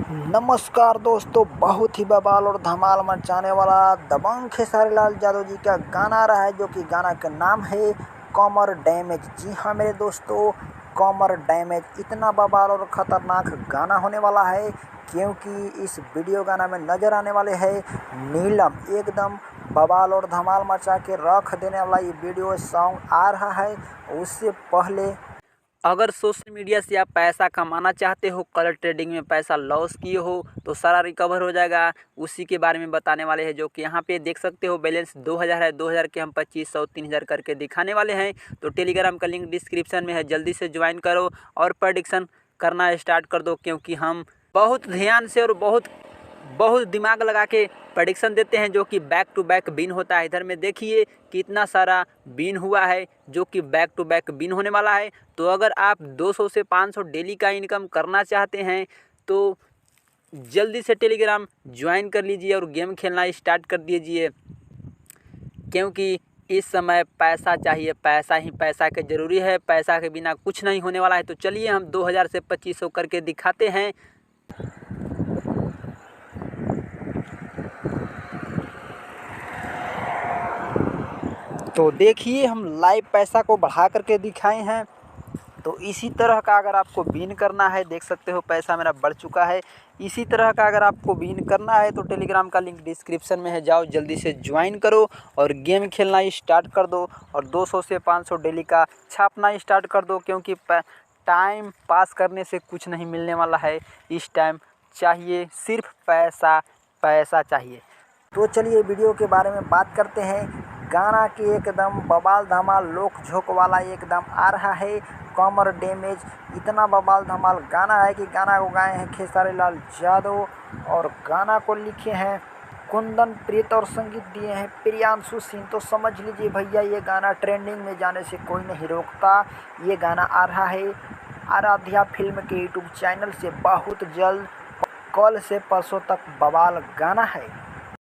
नमस्कार दोस्तों, बहुत ही बवाल और धमाल मचाने वाला दबंग खेसारी लाल यादव जी का गाना रहा है, जो कि गाना का नाम है कमर डैमेज। जी हाँ मेरे दोस्तों, कमर डैमेज इतना बवाल और ख़तरनाक गाना होने वाला है, क्योंकि इस वीडियो गाना में नज़र आने वाले हैं नीलम। एकदम बवाल और धमाल मचा के रख देने वाला ये वीडियो सॉन्ग आ रहा है। उससे पहले अगर सोशल मीडिया से आप पैसा कमाना चाहते हो, कलर ट्रेडिंग में पैसा लॉस किए हो तो सारा रिकवर हो जाएगा। उसी के बारे में बताने वाले हैं, जो कि यहाँ पे देख सकते हो बैलेंस 2000 है। 2000 के हम 2500 3000 करके दिखाने वाले हैं। तो टेलीग्राम का लिंक डिस्क्रिप्शन में है, जल्दी से ज्वाइन करो और प्रेडिक्शन करना स्टार्ट कर दो, क्योंकि हम बहुत ध्यान से और बहुत दिमाग लगा के प्रेडिक्शन देते हैं, जो कि बैक टू बैक बिन होता है। इधर में देखिए कितना सारा बिन हुआ है, जो कि बैक टू बैक बिन होने वाला है। तो अगर आप 200 से 500 डेली का इनकम करना चाहते हैं तो जल्दी से टेलीग्राम ज्वाइन कर लीजिए और गेम खेलना स्टार्ट कर दीजिए, क्योंकि इस समय पैसा चाहिए, पैसा ही पैसा के ज़रूरी है। पैसा के बिना कुछ नहीं होने वाला है। तो चलिए हम 2000 से 2500 करके दिखाते हैं। तो देखिए, हम लाइव पैसा को बढ़ा करके दिखाए हैं। तो इसी तरह का अगर आपको बीन करना है, देख सकते हो पैसा मेरा बढ़ चुका है। इसी तरह का अगर आपको बीन करना है तो टेलीग्राम का लिंक डिस्क्रिप्शन में है, जाओ जल्दी से ज्वाइन करो और गेम खेलना स्टार्ट कर दो। और 200 से 500 डेली का छापना स्टार्ट कर दो, क्योंकि टाइम पास करने से कुछ नहीं मिलने वाला है। इस टाइम चाहिए सिर्फ पैसा, पैसा चाहिए। तो चलिए वीडियो के बारे में बात करते हैं। गाना के एकदम बवाल धमाल लोक झोंक वाला एकदम आ रहा है कमर डैमेज। इतना बवाल धमाल गाना है कि गाना को गाए हैं खेसारी लाल यादव और गाना को लिखे हैं कुंदन प्रीत और संगीत दिए हैं प्रियांशु सिंह। तो समझ लीजिए भैया, ये गाना ट्रेंडिंग में जाने से कोई नहीं रोकता। ये गाना आ रहा है आराध्या फिल्म के यूट्यूब चैनल से बहुत जल्द, कल से परसों तक बवाल गाना है।